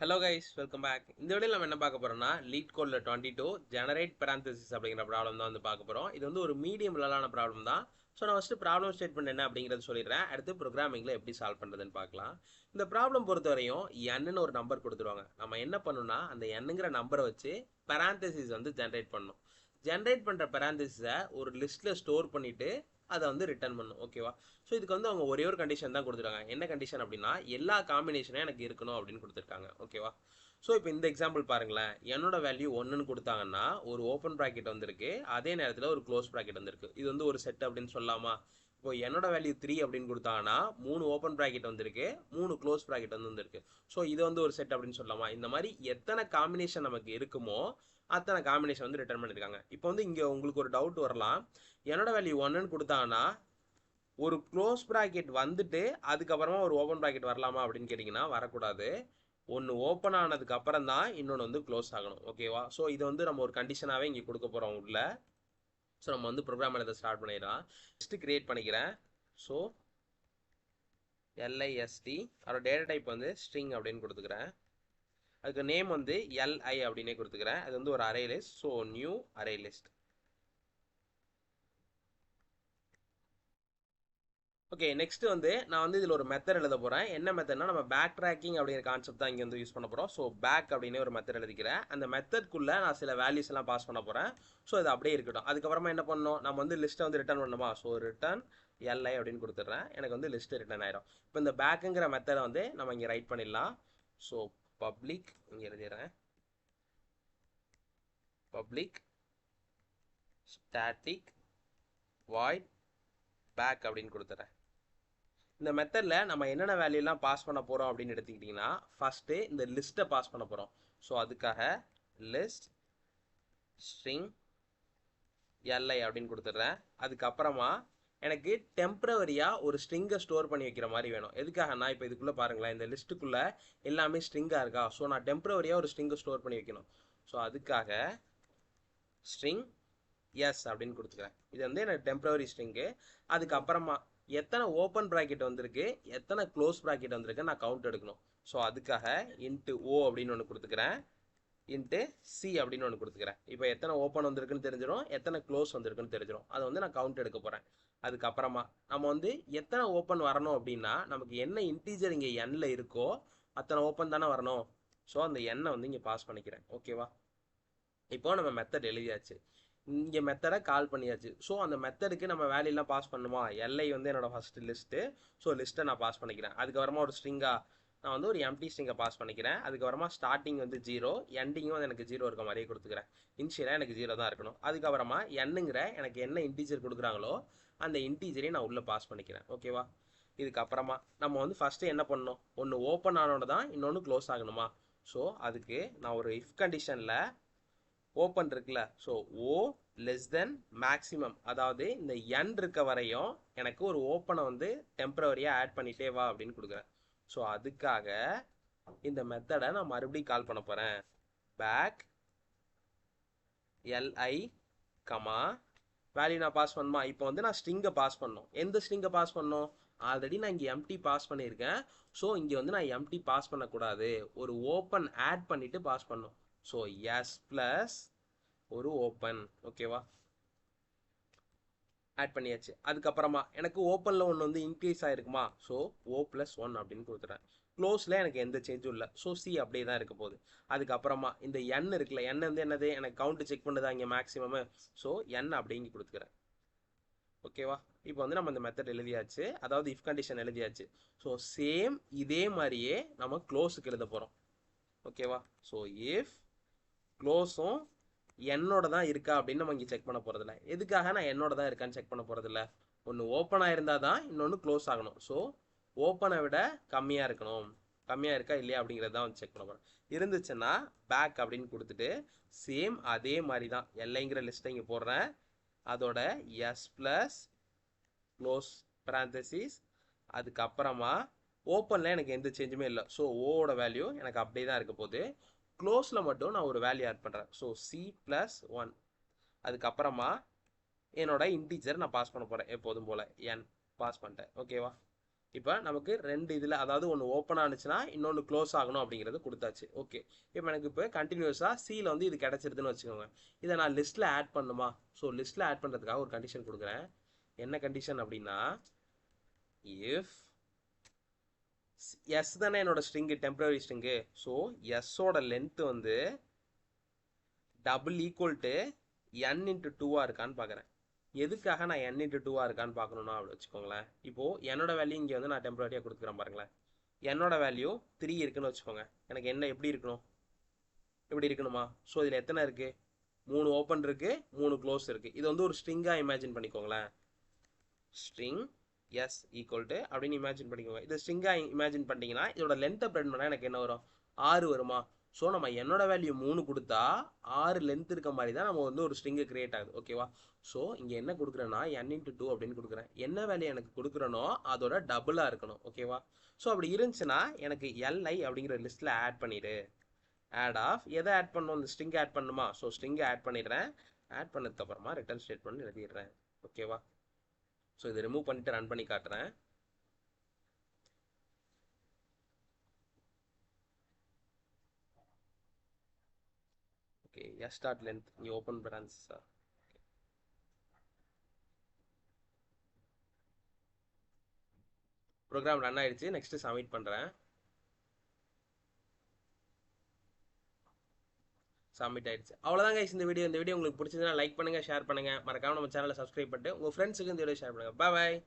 Hello guys, welcome back. இந்த வீடியோவில் நம்ம என்ன பார்க்க போறோம்னா லீட் கோட்ல 22 ஜெனரேட் பேரந்தசிஸ் அப்படிங்கிற ப்ராப்ளம் தான் வந்து பார்க்க போறோம். இது வந்து ஒரு மீடியம் லெவலான ப்ராப்ளம் தான். ஸோ நான் ஃபஸ்ட்டு ப்ராப்ளம் ஸ்டேட்மெண்ட் என்ன அப்படிங்கிறது சொல்லிடுறேன். அடுத்து ப்ரோக்ராமிங்கில் எப்படி சால்வ் பண்ணுறதுன்னு பார்க்கலாம். இந்த ப்ராப்ளம் பொறுத்தவரையும் என்னு ஒரு நம்பர் கொடுத்துருவாங்க. நம்ம என்ன பண்ணணும்னா அந்த எண்ணுங்கிற நம்பரை வச்சு பேரந்தசிஸ் வந்து ஜென்ரேட் பண்ணணும். ஜென்ரேட் பண்ணுற பேரந்தசிஸை ஒரு லிஸ்ட்டில் ஸ்டோர் பண்ணிவிட்டு அதை வந்து ரிட்டர்ன் பண்ணும். ஓகேவா? ஸோ இதுக்கு வந்து அவங்க ஒரே ஒரு கண்டிஷன் தான் கொடுத்துருக்காங்க. என்ன கண்டிஷன் அப்படின்னா எல்லா காம்பினேஷனும் எனக்கு இருக்கணும் அப்படின்னு கொடுத்துருக்காங்க. ஓகேவா? ஸோ இப்போ இந்த எக்ஸாம்பிள் பாருங்களேன். என்னோட வேல்யூ 1ன்னு கொடுத்தாங்கன்னா ஒரு ஓப்பன் ப்ராக்கெட் வந்திருக்கு, அதே நேரத்தில் ஒரு க்ளோஸ் ப்ராக்கெட் வந்திருக்கு. இது வந்து ஒரு செட் அப்படின்னு சொல்லலாமா? இப்போ என்னோட வேல்யூ 3 அப்படின்னு கொடுத்தாங்கன்னா 3 ஓப்பன் ப்ராக்கெட் வந்திருக்கு, 3 க்ளோஸ் ப்ராக்கெட் வந்து வந்திருக்கு. ஸோ இது வந்து ஒரு செட் அப்படின்னு சொல்லலாமா? இந்த மாதிரி எத்தனை காம்பினேஷன் நமக்கு இருக்குமோ அத்தனை காம்பினேஷன் வந்து ரிட்டர்ன் பண்ணியிருக்காங்க. இப்போ வந்து இங்கே உங்களுக்கு ஒரு டவுட் வரலாம். என்னோட வேல்யூ 1ன்னு கொடுத்தாங்கன்னா ஒரு க்ளோஸ் ப்ராக்கெட் வந்துட்டு அதுக்கப்புறமா ஒரு ஓப்பன் ப்ராக்கெட் வரலாமா அப்படின்னு கேட்டிங்கன்னா வரக்கூடாது. ஒன்று ஓப்பன் ஆனதுக்கு அப்புறம் தான் இன்னொன்று வந்து க்ளோஸ் ஆகணும். ஓகேவா? ஸோ இது வந்து நம்ம ஒரு கண்டிஷனாகவே இங்கே கொடுக்க போகிறோம் உள்ள. ஸோ நம்ம வந்து ப்ரோக்ராம் எழுத ஸ்டார்ட் பண்ணிடலாம். லிஸ்ட்டு கிரியேட் பண்ணிக்கிறேன். ஸோ LIST அதோட டேட்டா டைப் வந்து ஸ்ட்ரிங் அப்படின்னு கொடுத்துக்கிறேன். அதுக்கு நேம் வந்து LI அப்படின்னே கொடுத்துக்கிறேன். அது வந்து ஒரு array list. So new array list. Okay, next வந்து நான் வந்து இதில் ஒரு மெத்தட் எழுத போகிறேன். என்ன மெத்தட்னா நம்ம பேக் ட்ராக்கிங் அப்படிங்கிற கான்செப்ட் தான் இங்கே வந்து யூஸ் பண்ண போகிறோம். ஸோ பேக் அப்படின்னு ஒரு மெத்தட் எழுதிக்கிறேன். அந்த மெத்தட்குள்ளே நான் சில வேல்யூஸ் எல்லாம் பாஸ் பண்ண போகிறேன். ஸோ இது அப்படியே இருக்கட்டும். அதுக்கப்புறமா என்ன பண்ணணும், நம்ம வந்து லிஸ்ட்டை வந்து ரிட்டர்ன் பண்ணணுமா? ஸோ ரிட்டர்ன் LI அப்படின்னு கொடுத்துட்றேன். எனக்கு வந்து லிஸ்ட்டு ரிட்டர்ன் ஆயிடும். இப்போ இந்த பேக்குங்கிற மெத்தடை வந்து நம்ம இங்கே ரைட் பண்ணிடலாம். ஸோ பப்ளிக் இங்கே எழுதிடுறேன். பப்ளிக் ஸ்டாட்டிக் வாய்ட் பேக் அப்படின்னு கொடுத்துட்றேன். இந்த மெத்தடில் நம்ம என்னென்ன வேல்யூலாம் பாஸ் பண்ண போகிறோம் அப்படின்னு எடுத்துக்கிட்டிங்கன்னா ஃபஸ்ட்டு இந்த லிஸ்ட்டை பாஸ் பண்ண போகிறோம். ஸோ அதுக்காக லிஸ்ட் ஸ்ட்ரிங் LI அப்படின்னு கொடுத்துட்றேன். அதுக்கப்புறமா எனக்கு டெம்ப்ரவரியாக ஒரு ஸ்ட்ரிங்கை ஸ்டோர் பண்ணி வைக்கிற மாதிரி வேணும். எதுக்காகனா இப்போ இதுக்குள்ளே பாருங்களேன், இந்த லிஸ்ட்டுக்குள்ளே எல்லாமே ஸ்ட்ரிங்காக இருக்கா? ஸோ நான் டெம்ப்ரவரியாக ஒரு ஸ்ட்ரிங்கை ஸ்டோர் பண்ணி வைக்கணும். ஸோ அதுக்காக ஸ்ட்ரிங் எஸ் அப்படின்னு கொடுத்துக்கிறேன். இது வந்து எனக்கு டெம்பரரி ஸ்ட்ரிங்கு. அதுக்கப்புறமா எத்தனை ஓப்பன் ப்ராக்கெட் வந்திருக்கு, எத்தனை க்ளோஸ் ப்ராக்கெட் வந்திருக்கு நான் கவுண்ட் எடுக்கணும். ஸோ அதுக்காக இன்ட்டு O அப்படின்னு ஒன்று கொடுத்துக்கிறேன், இன்ட்டு C அப்படின்னு ஒன்று கொடுத்துக்கிறேன். இப்போ எத்தனை ஓப்பன் வந்திருக்குன்னு தெரிஞ்சிடும், எத்தனை க்ளோஸ் வந்திருக்குன்னு தெரிஞ்சிடும். அதை வந்து நான் கவுண்ட் எடுக்க போகிறேன். அதுக்கப்புறமா நம்ம வந்து எத்தனை ஓப்பன் வரணும் அப்படின்னா நமக்கு என்ன இன்டீஜர் இங்கே Nல இருக்கோ அத்தனை ஓப்பன் தானே வரணும். ஸோ அந்த எண்ணை வந்து இங்கே பாஸ் பண்ணிக்கிறேன். ஓகேவா? இப்போ நம்ம மெத்தட் எழுதியாச்சு, இங்கே மெத்தடை கால் பண்ணியாச்சு. ஸோ அந்த மெத்தடுக்கு நம்ம வேல்யூலாம் பாஸ் பண்ணுமா? LI வந்து என்னோட ஃபஸ்ட்டு லிஸ்ட்டு. ஸோ லிஸ்ட்டை நான் பாஸ் பண்ணிக்கிறேன். அதுக்கப்புறமா ஒரு ஸ்ட்ரிங்காக நான் வந்து ஒரு எம்டி ஸ்ட்ரிங்கை பாஸ் பண்ணிக்கிறேன். அதுக்கப்புறமா ஸ்டார்டிங் வந்து 0, எண்டிங்கும் வந்து எனக்கு 0 இருக்க மாதிரியே கொடுத்துக்கிறேன். இனிஷியலாக எனக்கு 0 தான் இருக்கணும். அதுக்கப்புறமா என்னங்கிற எனக்கு என்ன இன்டீஜர் கொடுக்குறாங்களோ அந்த இன்டீஜரையும் நான் உள்ளே பாஸ் பண்ணிக்கிறேன். ஓகேவா? இதுக்கப்புறமா நம்ம வந்து ஃபஸ்ட்டு என்ன பண்ணணும், ஒன்று ஓப்பன் ஆனோட தான் இன்னொன்று க்ளோஸ் ஆகணுமா? ஸோ அதுக்கு நான் ஒரு இஃப் கண்டிஷனில் ஓப்பன் இருக்குல்ல, so O less than maximum, அதாவது இந்த N இருக்க வரையும் எனக்கு ஒரு ஓப்பனை வந்து டெம்பரவரியாக ஆட் பண்ணிட்டே வா அப்படின்னு கொடுக்குறேன். ஸோ அதுக்காக இந்த மெத்தடை நான் மறுபடியும் கால் பண்ண போகிறேன். பேக் LI கமா வேல்யூ நான் பாஸ் பண்ணுமா? இப்போ வந்து நான் ஸ்ட்ரிங்கை பாஸ் பண்ணணும். எந்த ஸ்ட்ரிங்கை பாஸ் பண்ணணும்? ஆல்ரெடி நான் இங்கே எம்டி பாஸ் பண்ணியிருக்கேன். ஸோ இங்கே வந்து நான் எம்டி பாஸ் பண்ணக்கூடாது, ஒரு ஓப்பன் ஆட் பண்ணிவிட்டு பாஸ் பண்ணணும். ஸோ எஸ் ப்ளஸ் ஒரு ஓப்பன். ஓகேவா? ஆட் பண்ணியாச்சு. அதுக்கப்புறமா எனக்கு ஓப்பனில் ஒன்று வந்து இன்க்ரீஸ் ஆகிருக்குமா? ஸோ O+1 அப்படின்னு கொடுத்துறேன். க்ளோஸில் எனக்கு எந்த சேஞ்சும் இல்லை. ஸோ C அப்படியே தான் இருக்க போகுது. அதுக்கப்புறமா இந்த N இருக்குல்ல, N வந்து என்னது, எனக்கு கவுண்ட் செக் பண்ணுதா இங்கே மேக்ஸிமம். ஸோ N அப்படிங்க கொடுத்துக்கிறேன். ஓகேவா? இப்போ வந்து நம்ம இந்த மெத்தட் எழுதியாச்சு, அதாவது இஃப் கண்டிஷன் எழுதியாச்சு. ஸோ சேம் இதே மாதிரியே நம்ம க்ளோஸுக்கு எழுத போகிறோம். ஓகேவா? ஸோ இஃப் க்ளோஸும் என்னோட தான் இருக்கா அப்படின்னு நம்ம இங்கே செக் பண்ண போகிறதில்ல. எதுக்காக நான் என்னோட தான் இருக்கான்னு செக் பண்ண போகிறதில்ல, ஒன்று ஓப்பனாக இருந்தால் தான் இன்னொன்று க்ளோஸ் ஆகணும். ஸோ ஓப்பனை விட கம்மியாக இருக்கணும், கம்மியாக இருக்கா இல்லையா அப்படிங்கிறது தான் வந்து செக் பண்ண போகிறேன். இருந்துச்சுன்னா பேக் அப்படின்னு கொடுத்துட்டு சேம் அதே மாதிரி தான் LIங்கிற லிஸ்ட்டை இங்கே போடுறேன். அதோட எஸ் ப்ளஸ் க்ளோஸ் பேரந்தசிஸ், அதுக்கப்புறமா ஓப்பனில் எனக்கு எந்த சேஞ்சுமே இல்லை. ஸோ ஓட வேல்யூ எனக்கு அப்படியே தான் இருக்க போகுது. க்ளோஸில் மட்டும் நான் ஒரு வேல்யூ ஆட் பண்ணுறேன். So C+1. அதுக்கப்புறமா என்னோட இன்டீஜர் நான் பாஸ் பண்ண போகிறேன் எப்போதும் போல் N பாஸ் பண்ணிட்டேன். ஓகேவா? இப்போ நமக்கு ரெண்டு இதில் அதாவது ஒன்று ஓப்பன் ஆனிச்சுன்னா இன்னொன்று க்ளோஸ் ஆகணும் அப்படிங்கிறது கொடுத்தாச்சு. ஓகே, இப்போ எனக்கு இப்போ கண்டினியூஸாக சியில் வந்து இது கிடச்சிருதுன்னு வச்சுக்கோங்க. இதை நான் லிஸ்ட்டில் ஆட் பண்ணுமா? ஸோ லிஸ்ட்டில் ஆட் பண்ணுறதுக்காக ஒரு கண்டிஷன் கொடுக்குறேன். என்ன கண்டிஷன் அப்படின்னா, இஃப் எஸ் தானே என்னோட ஸ்ட்ரிங்கு, டெம்பரரி ஸ்ட்ரிங்கு. ஸோ எஸ்ஸோட லென்த்து வந்து double equal to N into டூவாக இருக்கான்னு பார்க்குறேன். எதுக்காக நான் என் இன்ட்டு டூவாக இருக்கான்னு பார்க்கணுன்னா அப்படி வச்சுக்கோங்களேன். இப்போது என்னோட வேல்யூ இங்கே வந்து நான் டெம்பரரியாக கொடுத்துக்கிறேன் பாருங்களேன். என்னோட வேல்யூ 3 இருக்குன்னு வச்சுக்கோங்க. எனக்கு என்ன எப்படி இருக்கணும்? இப்படி இருக்கணுமா? ஸோ இதில் எத்தனை இருக்குது? 3 ஓப்பன் இருக்குது, 3 க்ளோஸ் இருக்குது. இது வந்து ஒரு ஸ்ட்ரிங்காக இமேஜின் பண்ணிக்கோங்களேன். ஸ்ட்ரிங் எஸ் ஈக்குவல் டு அப்படின்னு இமேஜின் பண்ணிக்கோங்க. இது ஸ்ட்ரிங்காக இமேஜின் பண்ணிட்டீங்கன்னா இதோட லென்த்தை பிரிண்ட் பண்ணால் எனக்கு என்ன வரும்? 6 வருமா? ஸோ நம்ம என்னோட வேல்யூ 3 கொடுத்தா 6 லென்த் இருக்க மாதிரி தான் நம்ம வந்து ஒரு ஸ்ட்ரிங்கு கிரியேட் ஆகுது. ஓகேவா? ஸோ இங்கே என்ன கொடுக்குறேன்னா n இன்ட்டு 2 அப்படின்னு கொடுக்குறேன். என்ன வேல்யூ எனக்கு கொடுக்குறனோ அதோட டபுளாக இருக்கணும். ஓகேவா? ஸோ அப்படி இருந்துச்சுன்னா எனக்கு li அப்படிங்கிற லிஸ்ட்டில் ஆட் பண்ணிடு. ஆட் ஆஃப் எதை ஆட் பண்ணணும்? இந்த ஸ்ட்ரிங் ஆட் பண்ணுமா? ஸோ ஸ்ட்ரிங்கை ஆட் பண்ணிடுறேன். ஆட் பண்ணதுக்கப்புறமா ரிட்டர்ன் ஸ்டேட்மெண்ட் எழுதிடுறேன். ஓகேவா? ஸோ இதை ரிமூவ் பண்ணிட்டு ரன் பண்ணி காட்டுறேன். ஓகே, எஸ் டாட் லென்த் இங்கே ஓப்பன் பிரான்ச். ப்ரோக்ராம் ரன் ஆயிடுச்சு. நெக்ஸ்ட் சப்மிட் பண்ணுறேன். சப்மிட் ஆயிடுச்சு. அவ்வளோதாங்க இந்த வீடியோ. இந்த வீடியோ உங்களுக்கு பிடிச்சதுன்னா லைக் பண்ணுங்கள், ஷேர் பண்ணுங்கள். மறக்காம நம்ம சேனலை சப்ஸ்கிரைப் பண்ணிட்டு உங்கள் ஃப்ரெண்ட்ஸுக்கு இந்த வீடியோ ஷேர் பண்ணுங்கள். பாய்.